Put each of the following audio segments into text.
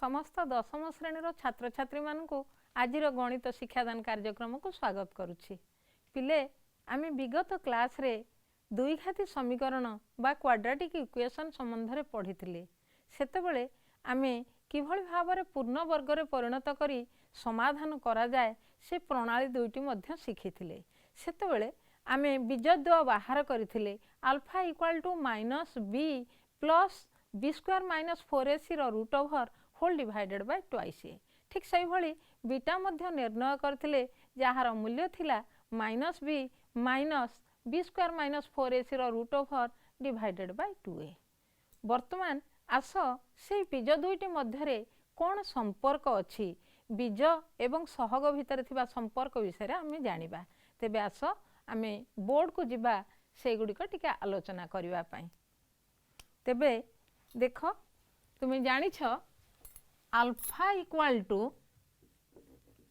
समस्त दशम श्रेणी छात्र छात्री मानू आज गणित शिक्षादान कार्यक्रम को स्वागत करुछि। पिले आमे विगत क्लास रे द्विघाती समीकरण बा क्वाड्रेटिक इक्वेशन संबंध में पढ़ी सेतेबेले आमे किभଳି भाव पूर्ण वर्ग रे परिणत करी समाधान करा जाए से प्रणाली दुईटी मध्य शिखिथिले। सेतेबेले आमे बीजद्वय बाहर करथिले alpha equal to minus b plus b square minus 4ac रो root over whole divided by twice a. ठीक सही भली बीटा मध्य निर्णय करथिले जहार मूल्य थिला minus b square minus 4ac रो root over divided by 2a। वर्तमान आस से बीज दुईटी मध्यरे कौन संपर्क अछि बीज एवं सहग भितर थिबा संपर्क विषय आमे जानिबा। तेबे आस आमे बोर्ड को जिबा से गुडिक टिके आलोचना करिबा पई। तेबे देख तुम जानिछ alpha equal to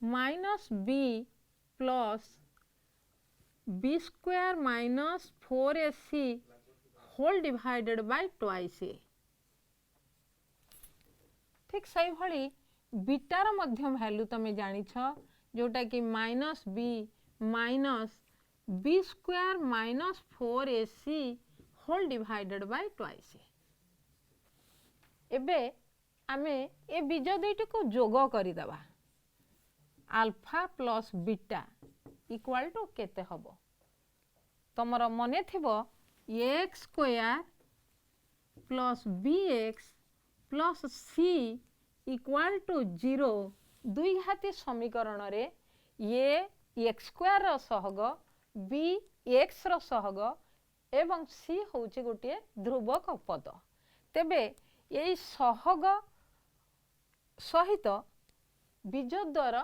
minus b plus b square minus 4ac whole divided by twice a. ठीक सही भली बीटार मध्य वैल्यू तुम जानिछ जोटा कि minus b square minus 4ac whole divided by twice a. एबे आमे ए बीज दुईटी को जोग करिदबा alpha plus beta equal to केते हबो तमर मने थिबो x square plus bx plus c equal to 0 द्विघाती समीकरण रे ये एक्स स्क्वायर रो सहग बी एक्स रो सहग एवं c होउची गोटे ध्रुवक पद। तेबे यही सहग सहित बीजद्वार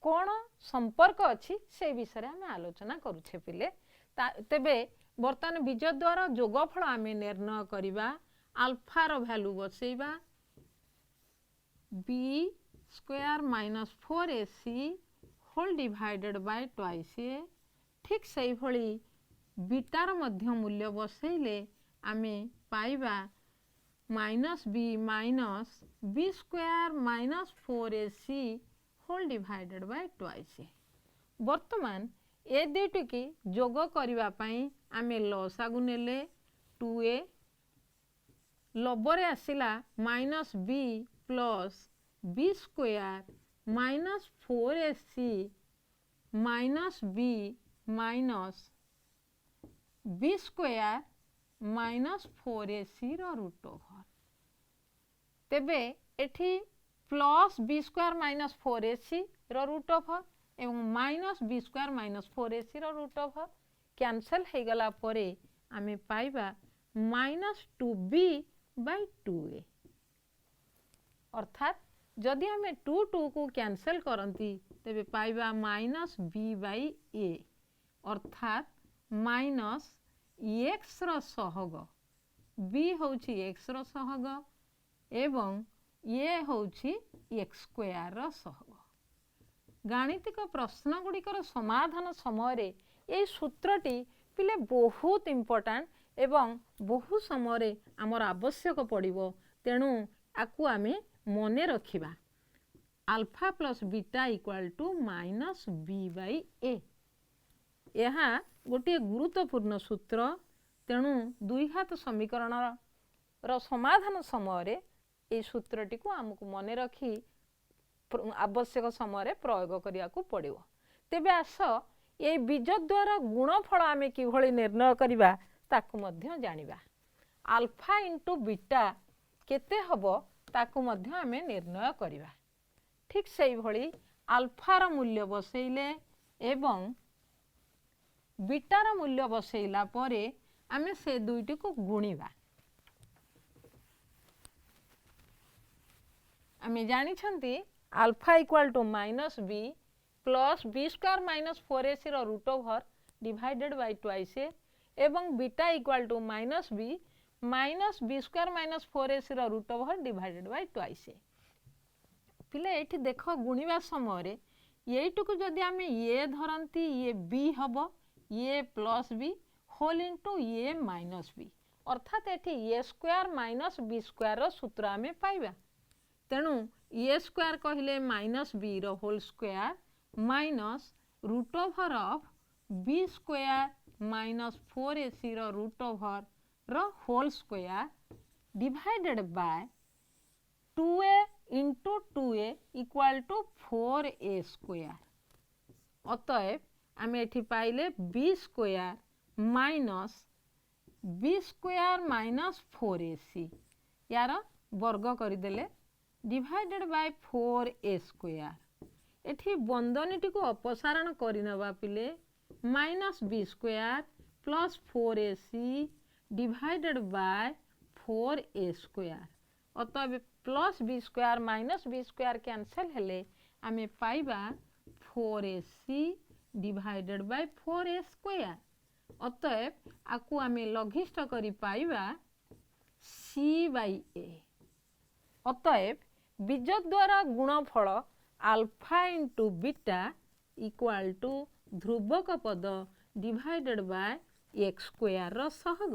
कौन संपर्क अच्छी से विषय में आलोचना करुछे पिले। तेबे बर्तमान बीजद्वार जोगफल आमे निर्णय करिबा अल्फा रो वैल्यू बसैबा b square minus 4ac whole divided by twice a. ठीक सही भली बीटार मध्य मूल्य बसैले आमे पाइबा minus b square minus 4ac whole divided by twice a. वर्तमान ए दुईटी की जोग करिबा पई आमे लसागु नेले 2a लबरे आसिला minus b plus b square minus 4ac minus b minus b square minus 4ac रो रूट ओवर। तेबे एठी plus b square minus 4ac रो रूट ओवर एवं minus b square minus 4ac रो रूट ओवर कैंसल हे गला परे आमे पाइबा माइनस 2b बाय 2a। अर्थात जदि आमे 2 को कैंसल करंती तेबे पाइबा माइनस b बाय a अर्थात माइनस x रो सहग b होउची x रो सहग एवं ये होउची x स्क्वायर रो सहग। गाणितिक प्रश्न गुड़िकर समाधान समय ये सूत्रटी पिले बहुत इम्पोर्टेंट एवं बहु समय आमर आवश्यक पड़िबो। तेणु आकु आमे मने रखिबा alpha plus beta equal to minus b by a. यह गोटे गुरुत्वपूर्ण सूत्र। तेणु द्विघात समीकरण रो समाधान समय ये सूत्रटी को आमको मने रखी आवश्यक समय प्रयोग करिया को पड़िबो। तेबे आस ये बीजद्वार गुणफल आमे किभଳି निर्णय करिबा ताकु मध्य जानिबा। अल्फा इंटू बीटा केते हबो ताकु मध्य आमे निर्णय करिबा। ठीक सही भली अल्फा रो मूल्य बसैले एवं बीटा रो मूल्य बसैला परे आमे से दुईटी को गुणिबा। आमे जानि छंती alpha equal to minus b plus b square minus 4ac रो root over divided by twice a एवं beta equal to minus b square minus 4ac रो root over divided by twice a. पिले एठी देखो गुणिबा समय एटू को जदि आमे ये धरंती ये बी हबो a plus b whole into a minus b अर्थात एठी a square minus b square रो सूत्र आमे पाइबा। तेणु ए स्क्वायर कहले माइनस बी रो whole square minus root over of b square minus 4ac रो रूट ओवर रो whole square divided by 2a into 2a equal to 4a square. अतएव आम एठी पाइले b square minus b square minus 4ac यार वर्ग करदेले divided by 4a square. एठी बंधनीटी को अपसारण करनेबा पिले minus b square plus 4ac divided by 4a square. अतएव plus b square minus b square cancel हेले आमे पाइबा 4ac divided by 4a square. अतएव आकु आमे लघिष्ठ करी पाइबा c बाई a। अतएव बीज द्वारा गुणफल alpha into beta equal to ध्रुवक पद डिवाइडेड बाय एक्स स्क्वायर रो सहग।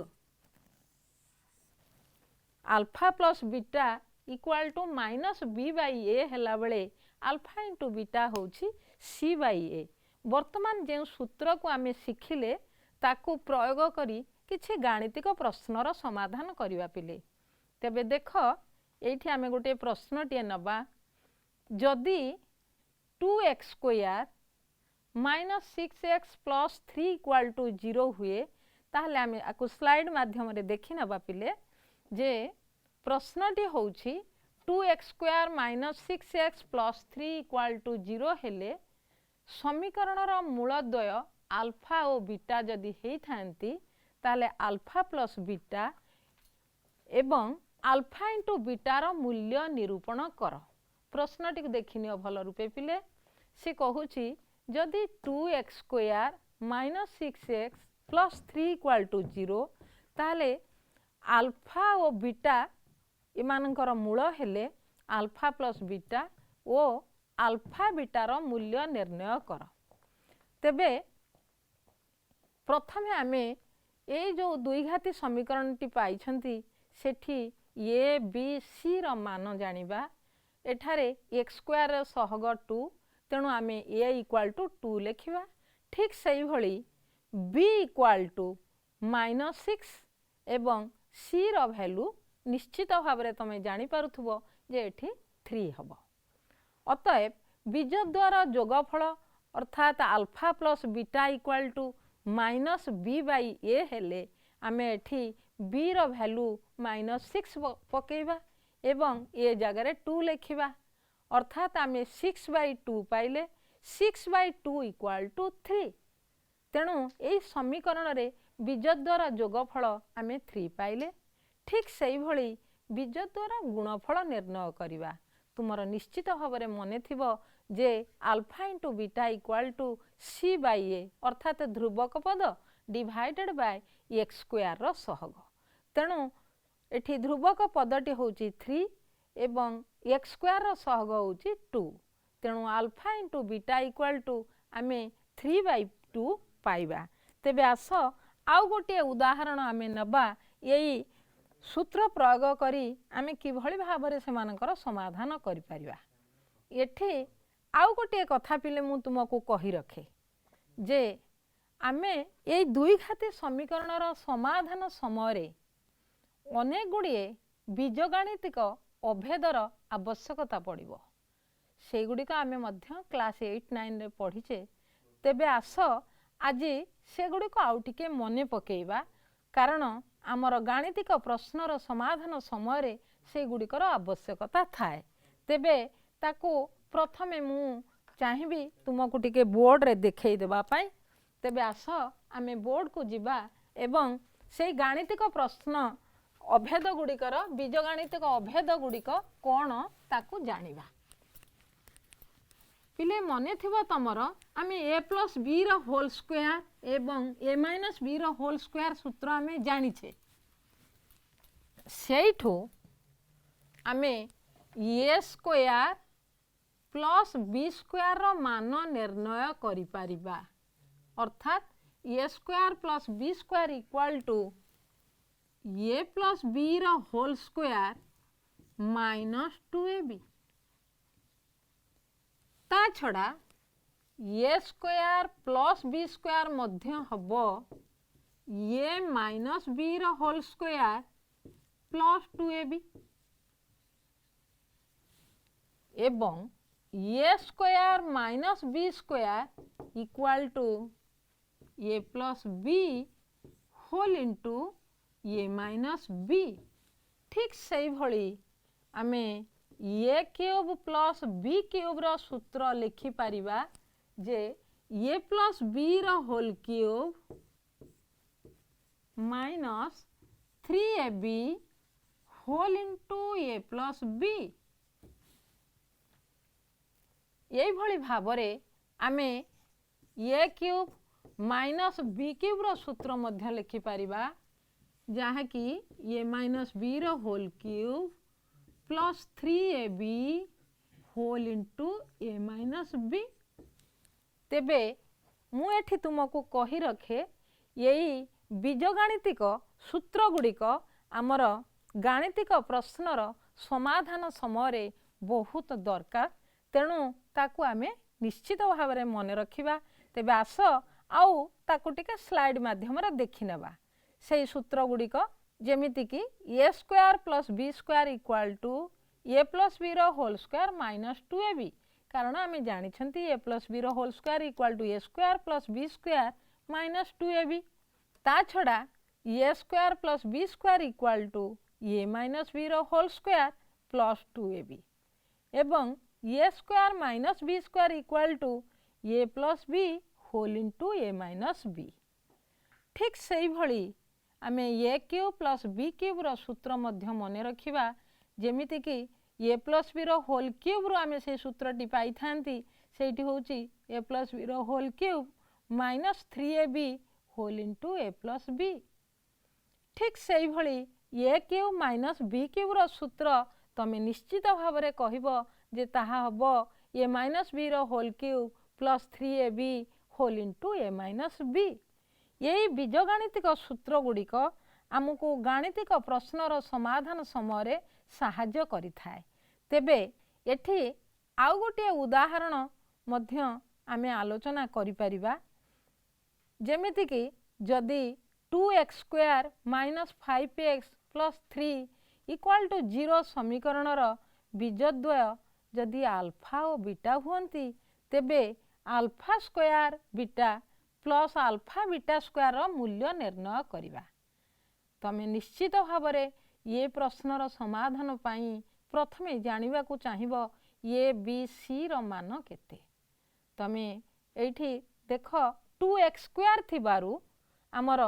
Alpha plus beta equal to minus b by a हेला बेले अल्फा इंटू बीटा होची सी बाई ए। वर्तमान जो सूत्र को आमे शिखिले ताकू प्रयोग करी किछि गाणितिक प्रश्नर समाधान करिवा पिले। तेबे देख एठी आमे गोटे प्रश्नटिए नबा जदि 2x square minus 6x plus 3 equal to 0 हुए ताहले आमे आकु स्लाइड माध्यम रे देखि नबा पिले जे प्रश्नटी होउछि 2x square minus 6x plus 3 equal to 0 हेले समीकरणर मूलद्वय अल्फा और बीटा जदि हेई थांती ताहले अल्फा प्लस बीटा एवं अल्फा इंटू बीटार मूल्य निरूपण कर। प्रश्नटी देखिनियो भल रूपे पिले से कहूची जदि 2x square minus 6x plus 3 equal to 0 ताहले अल्फा और बीटा इमानकर मूल हेले अल्फा प्लस बीटा और अल्फा बीटार मूल्य निर्णय कर। तेबे प्रथमे आमे ए जो द्विघाती समीकरणटी पाइछंती सेठी ए बी सी रो मान जानिबा। एठारे एक्स स्क्वायर सहग 2 तेणु आमे ए इक्वल टू 2 लिखिबा। ठीक सही भली बी इक्वल टू माइनस 6 एवं सी रो वैल्यू निश्चित भाव में तुम जानी पारुथबो जे एठी 3 हबो। अतएव बीज द्वारा जोगफल अर्थात alpha plus beta equal to minus b by a हेले आमे एठी बी रो वैल्यू माइनस 6 पकेबा एवं ए जगह 2 लिखिबा अर्थात आमे 6 बाई 2 पाइले 6 बाई 2 इक्वल टू 3। तेणु यही समीकरण रे बीज द्वारा जोगफल आमे 3 पाइले। ठीक सही भली बीज द्वारा गुणफल निर्णय करिबा। तुमर निश्चित भाव में मन थिबो जे alpha into beta equal to c by a अर्थात ध्रुवक पद डिवाइडेड बाय एक्स स्क्वायर रो सहग। तेणु एठी ध्रुवक पदटी होची 3 एवं एक्स स्क्वायर रो सहग होची 2। तेणु alpha into beta equal to आमे 3 बाई 2 पाइबा। तेबे आस आउ गोटे उदाहरण आमे नबा यही सूत्र प्रयोग करी आमे किभଳି भाबरे सेमानकर समाधान करि परिबा। एठी आउ गोटे कथा पिले मु तुमको कहि रखे जे आमे ए द्विघाती समीकरणर समाधान समय अनेक गुड़िए बीजगाणितिक अभेदर आवश्यकता पड़िबो। से गुड़िक आमे मध्य क्लास 8-9 रे पढ़ीचे। तेबे आस आज से गुड़िक आउ टिके मने पकेइबा कारण आमर गाणितिक प्रश्नर समाधान समय से गुड़िकर आवश्यकता थाए। तेबे ताकू प्रथमे मु चाहिबी तुमको टिके बोर्ड रे देखै देबा पाई। तेबे आस आमे बोर्ड को जिबा एवं से गाणितिक प्रश्न अभेद गुड़िकर बीजगाणितिक अभेद गुड़िक कौन ताकू जानिबा। पिले मने थिबो तमर आमे ए प्लस बी रो होल स्क्वायर एवं ए माइनस बी रो होल स्क्वायर सूत्र आमे जानिछे। सेइठो आमे a square plus b square रो मान निर्णय करि परिबा अर्थात a square plus b square equal to a plus b रो होल स्क्वायर माइनस 2ab। छड़ा a square plus b square मध्य हब ए माइनस बी रो होल स्क्वायर प्लस 2ab एवं a square minus b square equal to a plus b whole into a minus b. ठीक से भली आमे a cube plus b cube रो सूत्र लिखि पारिबा जे ए प्लस बी रो whole cube minus 3ab whole into a plus b. यही भली भावरे आमे a cube minus b cube रो सूत्र मध्य लिखि पारिबा जहाँ कि ए माइनस बी रो whole cube plus 3ab whole into a minus b. तेबे मु एठी तुमको कही रखे यही बीजगाणितिक सूत्र गुड़िक आमर गाणितिक प्रश्नर समाधान समय बहुत दरकार, तेणु ताकू आमे निश्चित भाव में मन रखिबा। तेबे आस आउ ताकू टिके स्लाइड माध्यम रे देखि नेबा से सूत्र गुड़िक जेमिति कि a square plus b square equal to a plus b रो होल स्क्वायर माइनस 2ab कारण आमे जानी छंती ए प्लस बी रो whole square equal to a square plus b square minus 2ab। ता छड़ा a square plus b square equal to a minus b रो whole square plus 2ab एवं a square minus b square equal to a plus b whole into a minus b. ठीक से भली आमे a cube plus b cube रो सूत्र मध्य मन रखिबा जेमिति कि ए प्लस बी रो होल क्यूब रो आमे से सूत्रटी पाई थांती सेठी होची ए प्लस बी रो whole cube minus 3ab whole into a plus b. ठीक से भली a cube minus b cube रो सूत्र तमे निश्चित भाव में कहबो जे ताहा हबो ए माइनस बी रो whole cube plus 3ab whole into a minus B. यही बीजगाणितिक सूत्र गुड़िक आमको गाणितिक प्रश्नर समाधान समय साहाय्य करिथाए। तेबे एठी आउ गोटे उदाहरण मध्य आमे आलोचना करि परिबा जेमिति कि जदि 2x square minus 5x plus 3 equal to 0 समीकरण बीजद्वय जदि आल्फा और बीटा हुअंती तेबे alpha square beta plus alpha beta square मूल्य निर्णय करिबा। तमे निश्चित भाव में ये प्रश्नर समाधान पाई प्रथमे जानिबा को चाहिबो ए बी सी रो मान केते। तमे एठी देख 2x स्क्वायर थिबारु आमर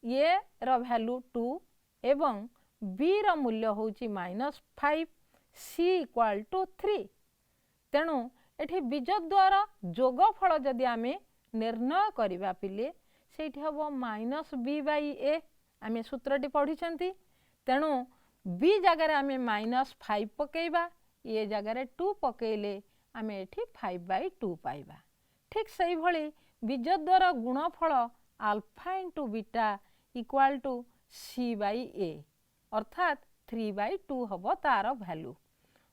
ए रो वैल्यू 2 एवं बी रो मूल्य होची -5 सी इक्वल टू 3। तेणु एठी बीजद्वार जोगफल जदि आमे निर्णय करिबा पिले सेठी हबो -b/a आमे सूत्रटी पढ़ी छंती। तेणु b जगह रे आमे -5 पकेइबा ए जगह रे 2 पकेइले आमे एठी 5/2 पाइबा। ठीक सही भली बीजद्वार गुणफल alpha into beta equal to c/a अर्थात 3/2 हबो तार वैल्यू।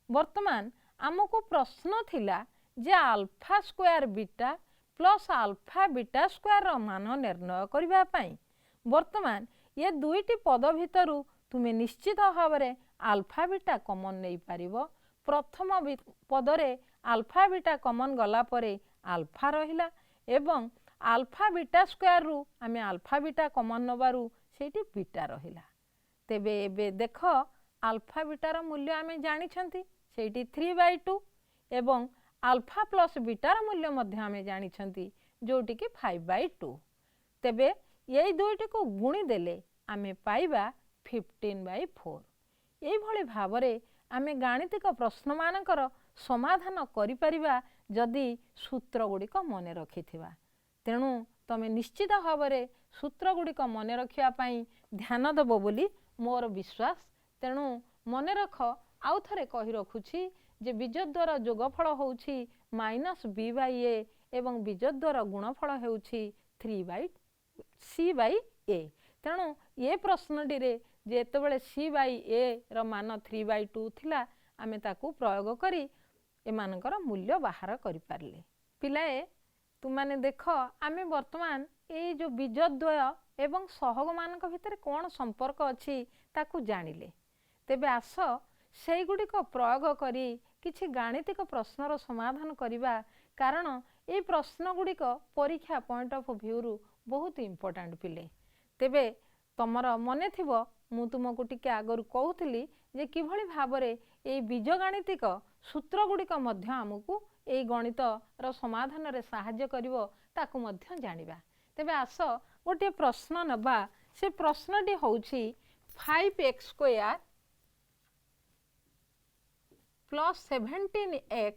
वर्तमान आमको प्रश्न थिला जे alpha square beta plus alpha beta square रो मान निर्णय करिबा पई वर्तमान ये दुईटी पद भितरु तुमे निश्चित भाव में अल्फा बीटा कॉमन नहीं पारिबो। प्रथम पद रे अल्फा बीटा कॉमन गला परे अल्फा रहिला एवं अल्फा बीटा स्क्वायर रु आमे अल्फा बीटा कॉमन नबारु सेठी बीटा रहिला। तेबे एबे देख अल्फा बीटार मूल्य आमे जानी छंती सेठी 3/2 एवं अल्फा प्लस बीटार मूल्य मध्य आमे जानी छंती जोटी कि 5/2। तेबे यही दुईटी को गुणी देले आमे पाइबा 15/4। यही भली भावरे आमे गाणितिक प्रश्न मानकर समाधान करि परिबा जदि सूत्र गुड़िक मन रखिथिबा। तेणु तमे निश्चित भाव में सूत्र गुड़िक मन रखिया पई ध्यान देबो बोली मोर विश्वास। तेणु मन रख आउ थरे कहि रखुछि जे बीजद्वार जोगफल होउछि -b/a एवं बीजद्वार गुणफल होउछि 3/c/a। तेणु ये प्रश्नटी रे जेतेबेले c/a रो मान 3/2 थिला आमे ताकू प्रयोग करी एमानकर मूल्य बाहर करि पारले। पिलाए तुमाने देख आमे वर्तमान ये जो बीजद्वय एवं सहग मानक भितर कौन संपर्क अच्छी ताकू जानिले। तेबे आस से गुड़िक प्रयोग करी किछि गाणितिक प्रश्नर समाधान करिबा, कारण ये प्रश्न गुड़िक परीक्षा पॉइंट ऑफ व्यू रु बहुत इंपोर्टेंट पिले। तेबे तमर मने थिबो मु तुमको टिके आगरु कहूली जे किभଳି भाबरे ये बीजगाणितिक सूत्र गुड़िक मध्य आमको ये गणित रो समाधान रे सहाय्य करिवो ताकू मध्य जानिबा। तेबे आस गोटे प्रश्न नबा। से प्रश्नटी होउछि 5x² plus 17x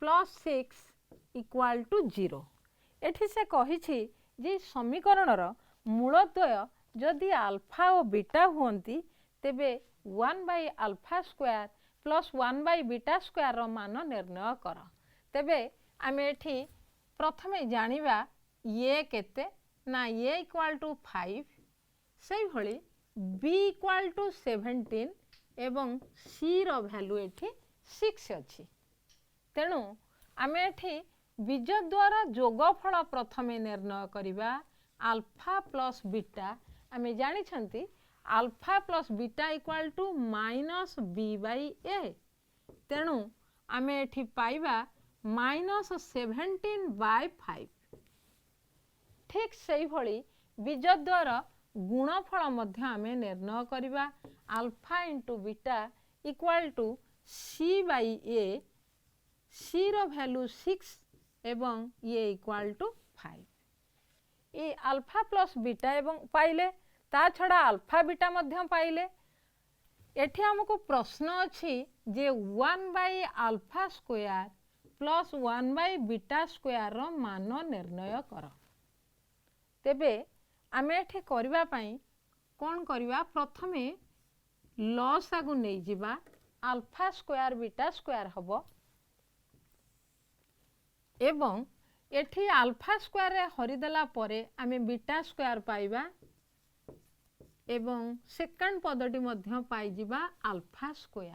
plus 6 equal to 0। एठी से कहिछि जे समीकरणर मूलद्वय जदि अल्फा और बीटा हुअंती तेबे 1/α² प्लस 1/β² रो मान निर्णय कर। तेबे आमे एठी प्रथमे जानिबा ये केते ना ये इक्वाल टू 5 से भली b इक्वाल टू 17 एवं c रो वैल्यू एठी 6 अछि। तेणु आमे एठी बीज द्वारा जोगफल प्रथमे निर्णय करिबा। अल्फा प्लस बीटा आमे जानि छंती alpha plus beta equal to minus b/a। तेणु आमे एठी पाइबा -17/5। ठीक सही भली बीज द्वारा गुणफल मध्य आमे निर्णय करिबा। Alpha into beta equal to c/a। c रो वैल्यू 6 एवं ये इक्वाल टू 5। ये अल्फा प्लस बीटा एवं पाइले, ता छड़ा अल्फा बीटा मध्य पाइले। एठी हमको प्रश्न अछि जे 1/α² प्लस 1/β² रो मान निर्णय कर। तेबे आमे एठी करिबा पई कोन करिबा, प्रथमे लॉस आगु नै जिबा। α² β² हबो एवं एठी α² रे हरिदेला परे आमे β² पाइबा एवं सेकंड पदटी मध्य पाई जिबा α²।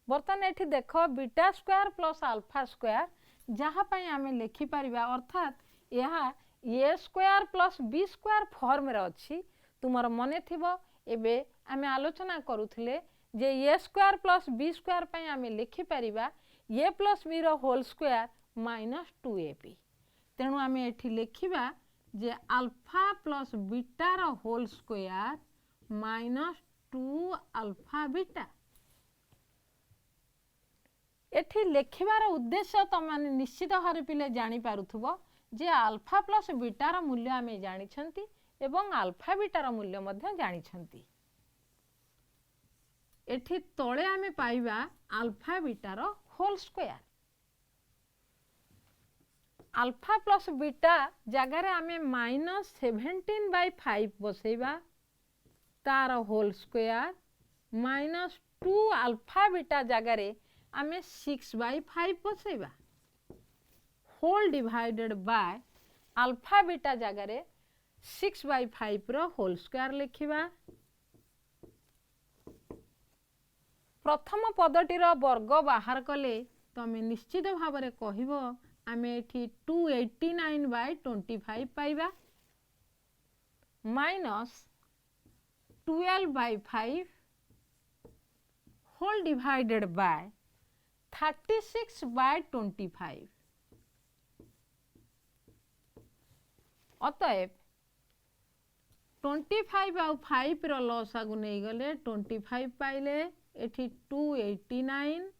बर्तन एठी देखो β² प्लस α² जहाँ पाई आमे लिखि परिबा, अर्थात यहा a² प्लस b² फॉर्म रे अछि। तुमर मने थिबो एबे आमे आलोचना करूथिले जे a² प्लस b² पाई आमे लिखि परिबा a प्लस b रो होल स्क्वायर माइनस 2ab। तेणु आमे एठी लिखिबा जे अल्फा प्लस बीटा रो होल स्क्वायर माइनस 2α बीटा। एठी लिखिबार उद्देश्य तमाने निश्चित भाव पिले जानी पारुथबो जे अल्फा प्लस बीटा रो मूल्य आमे जानि छंती एवं अल्फा बीटा रो मूल्य मध्य जानि छंती। एठी तळे आमे पाइबा अल्फा बीटा रो whole square. Alpha plus beta जगह आमे -17/5 बसेबा, तार होल स्क्वायर माइनस 2α बीटा जगह आमे 6/5 बसेबा, whole divided by alpha beta जगह 6/5 रो होल स्क्वायर लिखिबा। प्रथम पदटीर वर्ग बाहर कले तमे निश्चित भाव रे कहिबो आमे एठी 289/25 पाइबा माइनस 12/5 होल डिवाइडेड बाय 36/25। अतएव 25 आउ 5 रो लॉस आगु नै गले 25 पाइले। एठी 289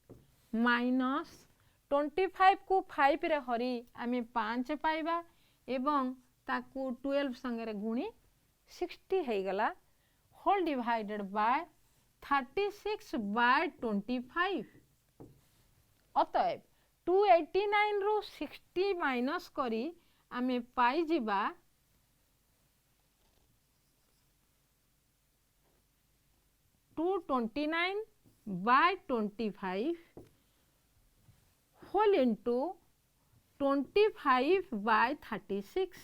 माइनस 25 को 5 रे हरी आमे 5 पाइबा एवं ताकू 12 संगे रे गुणी 60 हे गला, होल डिवाइडेड बाय 36/25। अतएव 289 रो 60 माइनस करी आमे पाई जिबा 229/25 होल इंटू 25/36।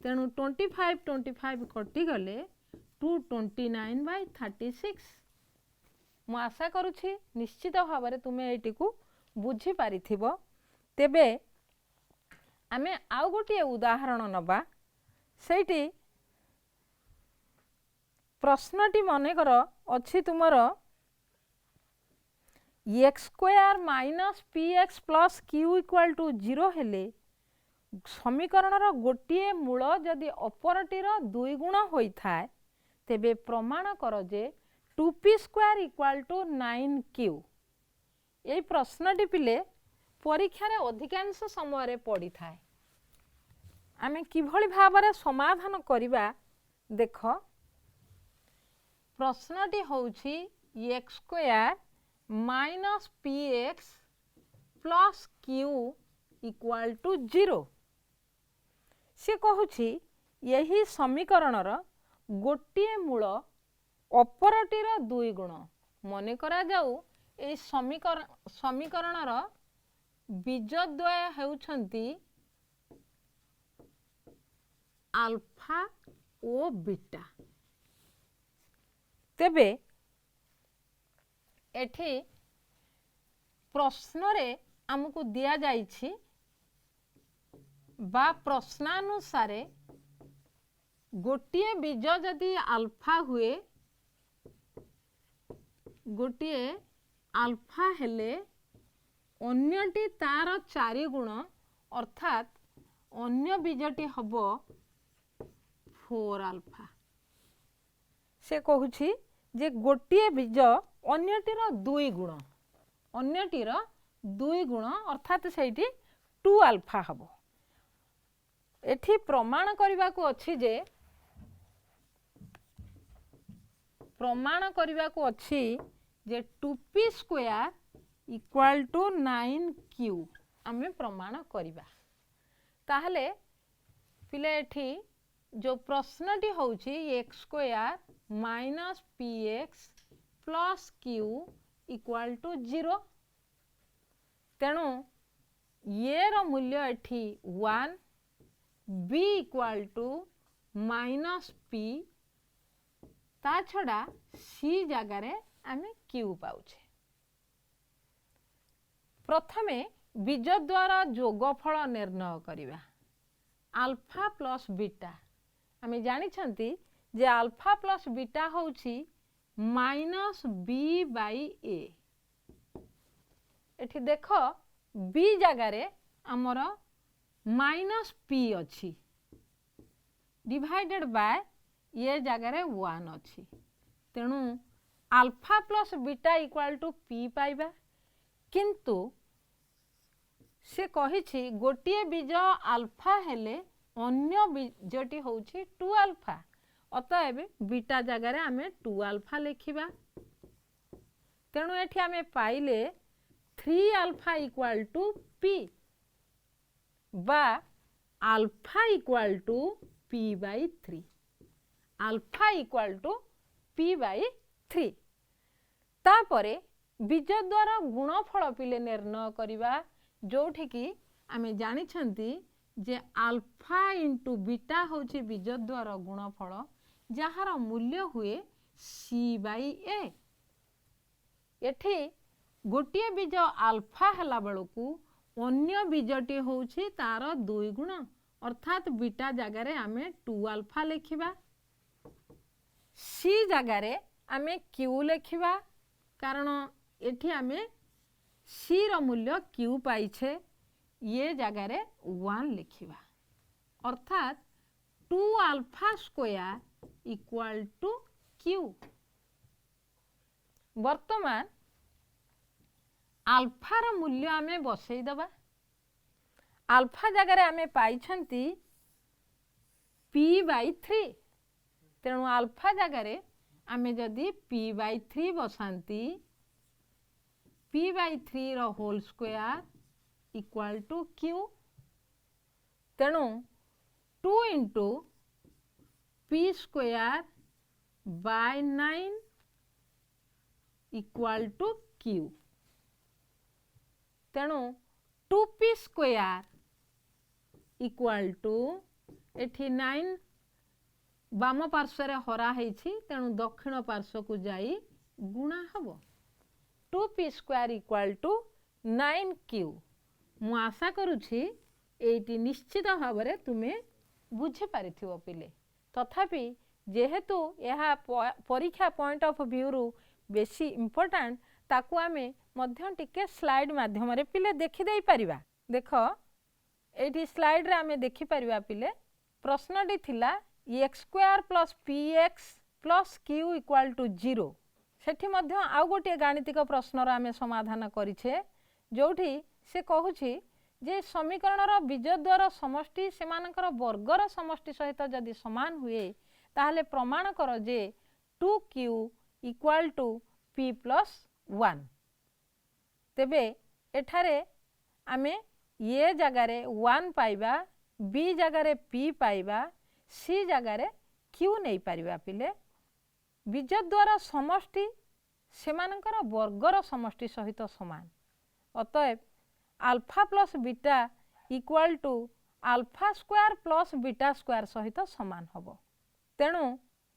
तेणु 25 कटि गले 229/36। मु आशा करुछि निश्चित भाव में तुमे एटी को बुझी पारिथिबो। तेबे आमे आउ गोटे उदाहरण नबा। सेठी प्रश्नटी मनकर अच्छी तुमर x square minus p x plus q equal to 0 हेले समीकरणर गोटे मूल जदि अपरटीर दुई गुण होता है तेबे प्रमाण कर जे 2p square equal to 9q। ये प्रश्नटी पिले परीक्षा रे अधिकांश समय पड़ी थाए। आमे किभली भाबरे समाधान करिबा देख। प्रश्नटी होउछि x square minus p x plus q equal to 0। से कहूछि यही समीकरणर गोटे मूल अपरटीर दुई गुण मन करा जाऊ। ए समीकरणर बीजद्वय हेउछंती अल्फा ओ बीटा। तेबे एठी प्रश्न रे हमको दिया जाइछि बा प्रश्नानुसार गोटे बीज जदि अल्फा हुए गोटे अल्फा हेले अन्यटी तार 4 गुण अर्थात अन्य बीजटी हबो 4 अल्फा। से कहूछि जे गोटे बीज अन्यटीर 2 गुण अन्यटीर 2 गुण अर्थात सेठी 2 अल्फा हबो। एठी प्रमाण करबा को अछि जे प्रमाण करबा को अछि जे 2p square equal to 9q आमे प्रमाण करबा। ताहले पिले एठी जो प्रश्नटी होउछि x square minus p x plus q equal to 0। तेणु ये रो मूल्य एठी 1 b equal to minus p ता छड़ा सी जगार आमे क्यू पाउछे। प्रथमे बीज द्वारा जोगफल निर्णय करिबा। अल्फा प्लस बीटा आमे जानि छंती जे अल्फा प्लस बीटा होउछि माइनस बी बाई ए। एठी देख बी जगारे हमर माइनस पी अछि डिवाइडेड बाय ये जगारे 1 अछि। तेणु alpha plus beta equal to p पाइबा। किंतु से कहिछि गोटे बीज अल्फा हेले अन्य बीजटी होउछि 2 अल्फा। अतएव बीटा जगार आमे 2 अल्फा लिखिबा। तेणु एठी आमे पाइले 3 alpha equal to p by alpha equal to p by 3। Alpha equal to p by 3। तापरे बीज द्वारा गुणफल पिले निर्णय करिबा जोठी की आमे जानि छंती जे अल्फा इंटू बीटा होछि बीज द्वारा गुणफल जहार मूल्य हुए सी बाई ए। एठी गोटे बीज अल्फा हला बेलकू अन्य बीजटी होछि तार 2 गुण अर्थात बीटा जगारे आमे 2 अल्फा लिखिबा। सी जगारे आमे क्यू लिखिबा कारण एठी आमे सी रो मूल्य क्यू पाइछे। ये जगारे 1 लिखिबा अर्थात 2 alpha square equal to q. वर्तमान अल्फा रो मूल्य आमे बसई दबा। अल्फा जगारे आमे पाइछंती p बाई 3। तेणु अल्फा जगारे आमे जदि p बाई 3 बसांती p बाई 3 रो whole square equal to q. तेणु 2 into p square by 9 equal to q. तेणु 2p स्क्वायर इक्वल टू एठी 9 बाम पार्श्व रे हरा हेछि तेणु दक्षिण पार्श्व को जाई गुणा हबो। 2p square equal to 9q। मु आशा करुछि एटी निश्चित भाव में तुम्हें बुझी पारिथिबो पिले। तथापि जेहेतु यह परीक्षा पॉइंट ऑफ व्यू रु बेसी इम्पोर्टेंट ताकू आमे मध्य टिके स्लाइड माध्यम रे पिले देखि देई परिबा। देख एटी स्लाइड रे आमे देखि परिबा पिले प्रश्नटी थिला x square plus px plus q equal to 0। सेठी मध्य आउ गोटे गाणितिक प्रश्नर आमे समाधान करिछे जोठी से कहूछि जे समीकरणर बीजद्वार समष्टि सेमानकर वर्गर समष्टि सहित जदि समान हुए ताहले प्रमाण कर जे 2q equal to p plus 1। तेबे एठारे आमे ये जगारे 1 पाइबा, b जगारे p पाइबा, c जगारे q नहीं पारिबा पिले। बीजद्वार समष्टि सेमानकर वर्गर समष्टि सहित समान। अतएव alpha plus beta equal to alpha square plus beta square सहित समान हबो। तेणु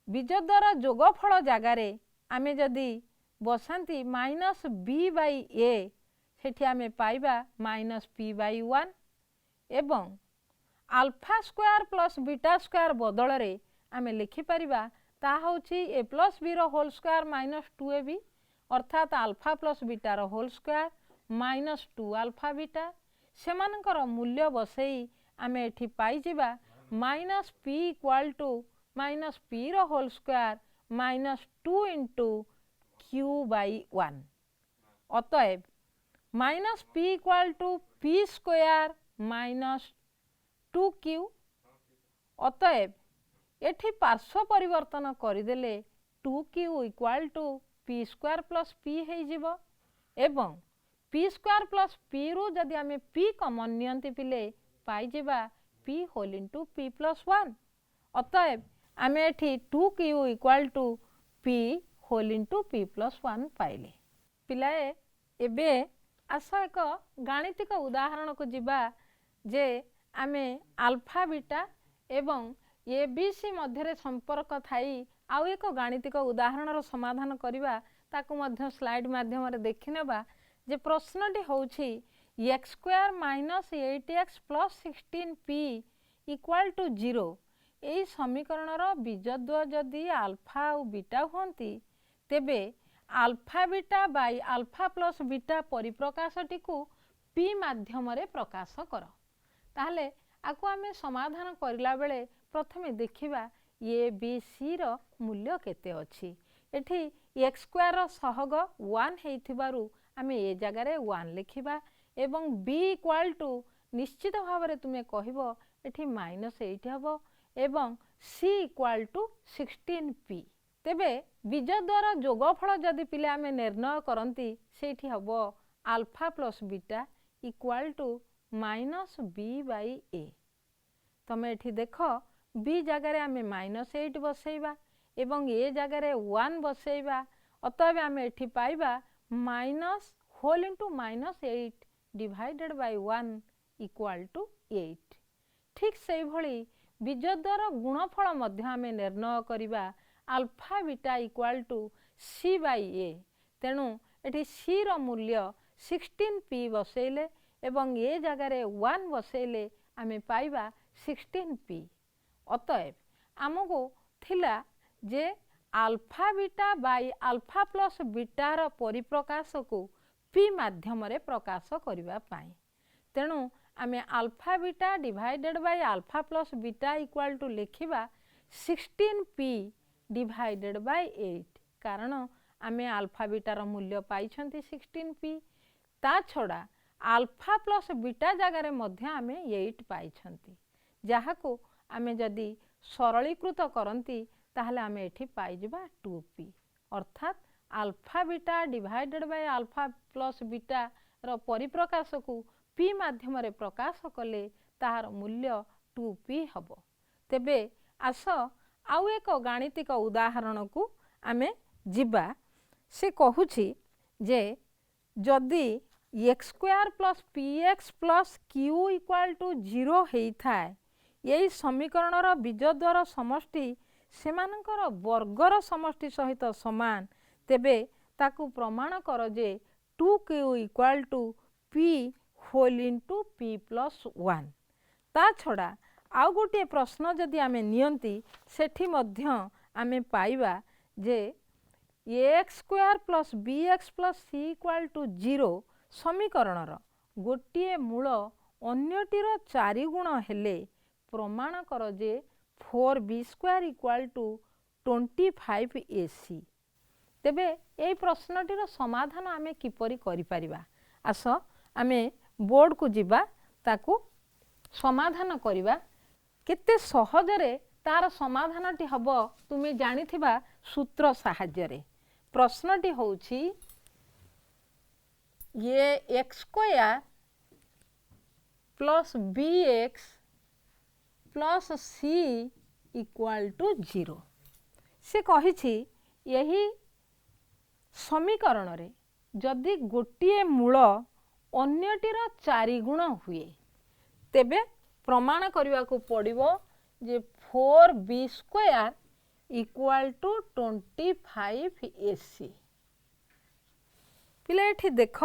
बीजद्वार जोगफल जगारे आमे जदि बसांती माइनस बी बाई ए सेठी आमे पाइबा माइनस पी बाई 1 एवं alpha square plus beta square बदल रे आमे लिखि परिबा ता होछि ए प्लस बी रो होल स्क्वायर माइनस 2ab अर्थात अल्फा प्लस बीटा रो whole square minus 2 alpha beta सेमानकर मूल्य बसई आमे एठी पाई जिबा minus p equal to minus p रो whole square minus 2 into q by 1। अतएव minus p equal to p square minus 2q। अतएव एठी पार्श्व परिवर्तन करिदेले 2q equal to p square plus P है जिवो एवं पी स्क्वायर प्लस पी रु जदि आमे पी कॉमन नियंती पिले पाई जिबा p whole into p plus 1। अतएव आमे एठी 2q equal to p whole into p plus 1 पाइले। पिलाए एबे आस एक गाणितिक उदाहरण को जिबा जे आमे अल्फा बीटा एवं ए बी सी मध्य संपर्क थाई आउ एक गाणितिक उदाहरण समाधान करिबा ताकू मध्य स्लाइड माध्यम रे देखिनेबा जे प्रश्नटी होछि x square minus 8x plus 16p equal to 0। एई समीकरणर बीजद्वय जदि अल्फा और बीटा होंती तेबे alpha beta by alpha plus beta परिप्रकाशटी को p माध्यम रे प्रकाश कर। ताहले आकु आमे समाधान करिला बेले प्रथमे देखिबा ए बी सी रो मूल्य केते अछि। एठी x स्क्वायर रो सहग 1 हेइथिबारु आमे ए जगह रे 1 लिखिबा एवं b इक्वल टू निश्चित भाव रे तुमे कहिबो एठी माइनस 8 हबो एवं c इक्वल टू 16p। तेबे बीजद्वार जोगफल जदि पिले आमे निर्णय करंती सेठी हबो alpha plus beta equal to minus b by a। तमे एठी देखो b जगह रे आमे माइनस 8 बसैबा एवं a जगह रे 1 बसैबा। अतएव आमे एठी पाइबा minus whole into minus 8 divided by 1 equal to 8। ठीक से भली बीजद्वार गुणफल मध्य आमे निर्णय करिबा alpha beta equal to c by a। तेणु एठी c रो मूल्य 16p बसैले एवं a जगह रे 1 बसैले आमे पाइबा 16p। अतएव आमको थिला जे alpha beta by alpha plus beta रो परिप्रकाश को p माध्यम रे प्रकाश करिबा पाई। तेणु आमे alpha beta divided by alpha plus beta equal to लिखिबा 16p डिवाइडेड बाई 8 कारण आमे अल्फा बीटा रो मूल्य पाई छंती 16p। ता छड़ा अल्फा प्लस बीटा जगह रे मध्य आमे 8 पाई छंती जहा को आमे जदि सरलीकृत करंती ताहले आमे एठी पाई जिबा 2p अर्थात alpha beta divided by alpha plus beta रो परिप्रकाश को p माध्यम रे प्रकाश कले ताहार मूल्य 2p हबो। तेबे आस आउ एक गाणितिक उदाहरण को आमे जिबा। से कहूछि जे जदि x square plus px plus q equal to 0 हेई थाए यही समीकरणर बीजद्वार समष्टि सेमानकर वर्गर समष्टि सहित समान तेबे ताकू प्रमाण कर जे 2q equal to p whole into p plus 1। ता छड़ा आउ गोटे प्रश्न जदि आमे नियंती सेठी मध्य आमे पाइबा जे x square plus b x plus c equal to 0 समीकरणर गोटे मूल अन्यटीर 4 गुण हेले प्रमाण कर जे 4b square equal to 25ac। तेबे यही प्रश्नटीर समाधान आमे किपरि करि परिबा? आस आमे बोर्ड को जिबा ताकू समाधान करिबा। केते सहजरे तार समाधानटी हब तुमे जानिथिबा सूत्र साहाय्य। प्रश्नटी होउछि ये x square plus b x plus c equal to 0। से कहिछि यही समीकरण रे जदि गोटे मूल अन्यटीर 4 गुण हुए तेबे प्रमाण करने को पड़िबो जे 4b square equal to 25ac। पिले एठी देख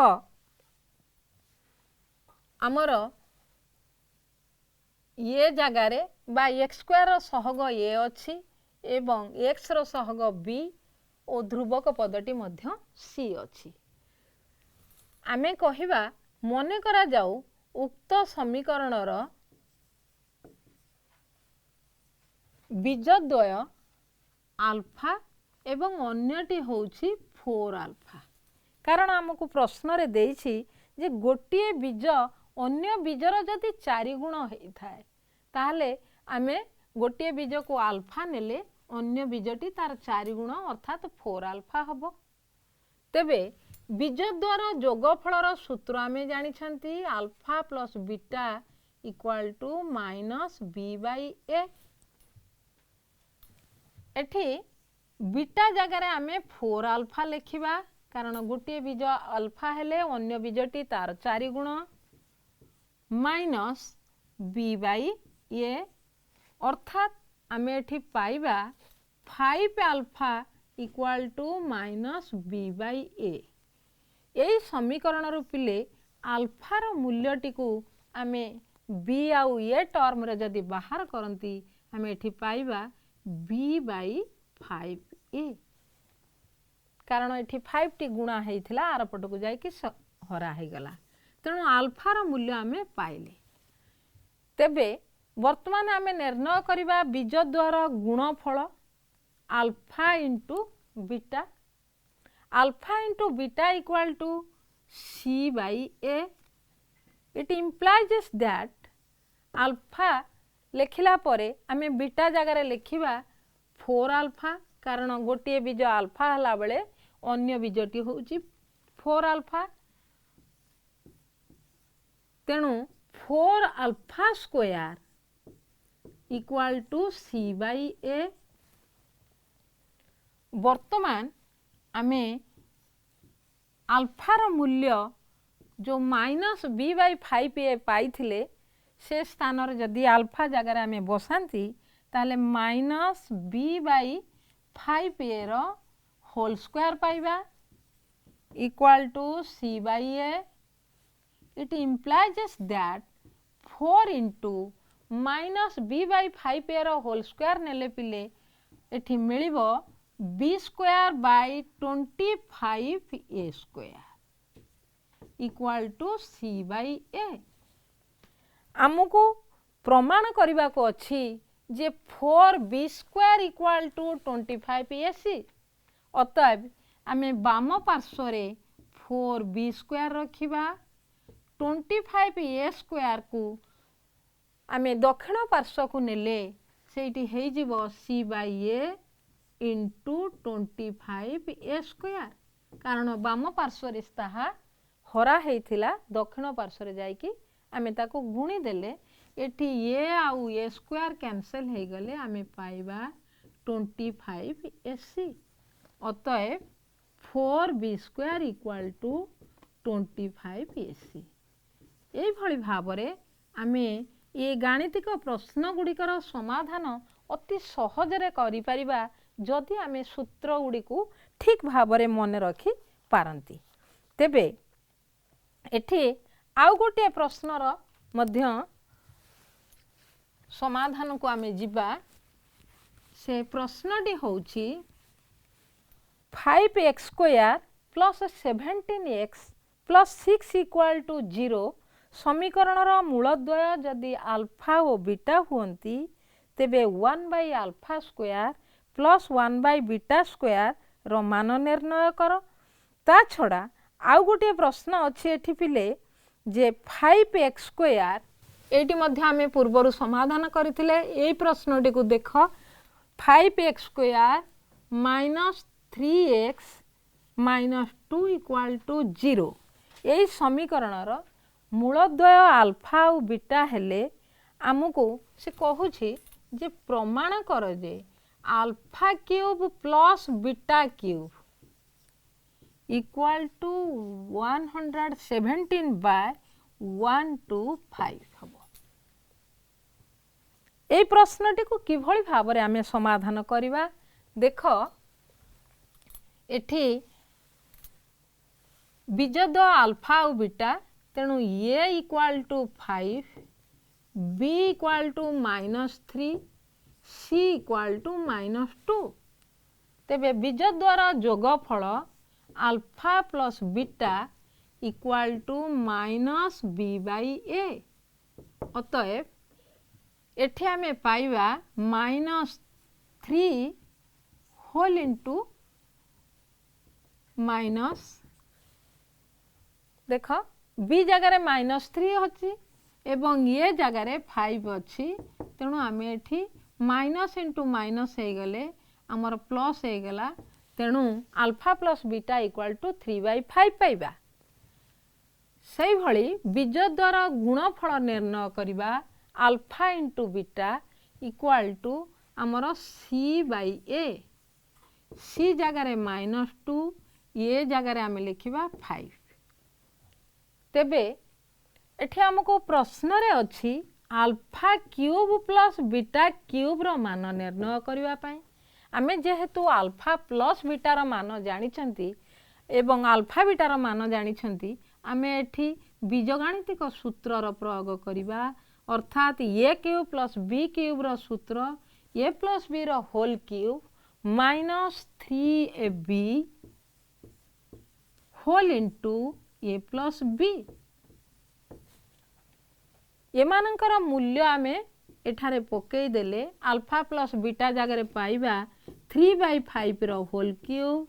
आमर ये जगार बा एक्स स्क्वायर सहग ए अच्छी एवं एक्स रो सहग बी और ध्रुवक पदटी मध्य सी अच्छी। आमे कहिबा मने करा जाऊ उक्त समीकरणर बीजद्वय आल्फा एवं अन्यटी होउछि 4 आल्फा। कारण आमको प्रश्न रे देइछि जे गोटे बीज अन्य बीजर जदि 4 गुण होइथाय ताहले आमे गोटे बीज को आल्फा नेले अन्य बीजटी तार 4 गुण अर्थात 4 आल्फा हबो। तेबे बीजद्वार जोगफलर सूत्र आमे जानिछंती alpha plus beta equal to minus b by a. एठी बीटा जगार आमे 4 आल्फा लिखिबा कारण गोटे बीज अल्फा हेले अन्य बीजटी तार 4 गुण माइनस बी बाई ए अर्थात आमे एठी पाइबा 5 alpha equal to minus b by a. यही समीकरण रू पिले आल्फार मूल्यटी को आमे बी आउ ए टर्म रे जदि बाहर करंती आमे एठी पाइबा बी बाई 5a। कारण एठी 5 टी गुणा हेइथिला आर पटकू जाई कि हरा हे गला तेणु आल्फार मूल्य आमे पाइले। तेबे वर्तमान आमे निर्णय करिबा बीजद्वार गुणफल alpha into beta. Alpha into beta equal to c by a. It implies that alpha लेखिला परे आमे बीटा जगार लिखिबा 4 आल्फा कारण गोटे बीज आल्फा हला बेले अन्य बीजटी होउची 4 आल्फा। तेणु 4 alpha square equal to c by a. वर्तमान आमे आल्फार मूल्य जो माइनस बी बाई 5a पाई थिले से स्थान रे जदि आल्फा जगार आमे बसांती ताले माइनस बी बाई 5a रो होल स्क्वायर पाइबा equal to c by a. It implies that 4 into minus b by 5a रो होल स्क्वायर नेले पिले एठी मिलिबो b square by 25a square equal to c by a. आमको प्रमाण करने को अच्छी जे 4b square equal to 25ac। अतएव आमे बाम पार्श्व रे 4b स्क्वायर रखिबा 25a स्क्वायर को आमे दक्षिण पार्श्व को नेले सेठी हेइ जिवो c by a into 25a square. कारण बाम पार्श्व रे ताहा हरा हेइथिला दक्षिण पार्श्व रे जाई कि आमे ताको गुणी देले एठी ए आउ ए स्क्वायर कैंसिल हे गले आमे पाइबा 25ac। अतएव 4b square equal to 25ac। एई भली भाबरे आमे ये गाणितिक प्रश्न गुड़िकर समाधान अति सहजरे करि परिबा जदि आमे सूत्र गुड़ी को ठीक भाबरे मन रखी पारंती। तेबे एठी आउ गोटे प्रश्नर मध्य समाधान को आमे जिबा। से प्रश्नटी होउछि 5x² plus 17x plus 6 equal to 0 समीकरणर मूलद्वय जदि आल्फा और बीटा हुअन्ति तेबे 1/α² प्लस 1/β² रो मान निर्णय कर। ता छड़ा आउ गोटे प्रश्न अच्छे एठी पिले जे 5x² एटी मध्य आमे पूर्वरु समाधान करथिले। एई प्रश्नटी को देख 5x² minus 3x minus 2 equal to 0 एई समीकरणर मूलद्वय आल्फा और बीटा हेले आमको से कहूछि जे प्रमाण कर जे alpha cube plus beta cube equal to 117/125 हम। ए प्रश्नटी को किभली भाबरे आमे समाधान करिबा। देख एठी बीजद आल्फा और बीटा तेणु a equal to 5 b equal to -3 c equal to -2। तेबे बीज द्वारा जोगफल alpha plus beta equal to -b/a। अतएव एठी आमे पाइबा -3 होल इंटू माइनस देख बी जगार -3 अच्छी एवं ये जगार 5 अच्छी तेणु आमे एठी माइनस इंटू माइनस हो गले आमर प्लस हो गला तेणु alpha plus beta equal to 3/5 पाइबा। से भली बीज द्वारा गुणफल निर्णय करिबा alpha into beta equal to आमर c/a। सी जगार -2 ये जगार आमे लिखिबा 5। तेबे एठी हमको प्रश्न रे अछि alpha cube plus beta cube रो मान निर्णय करिबा पई। आमे जेहेतु आल्फा प्लस बीटा रो मान जानि छंती एवं अल्फा बीटा रो मान जानि छंती आमे एठी बीजगणितिक सूत्र रो प्रयोग करिबा। अर्थात a cube plus b cube रो सूत्र ए प्लस बी रो whole cube -3ab whole into a plus b. एमानकर मूल्य आमे एठारे पकई देले अल्फा प्लस बीटा जगह पाइबा 3/5 रो होल क्यूब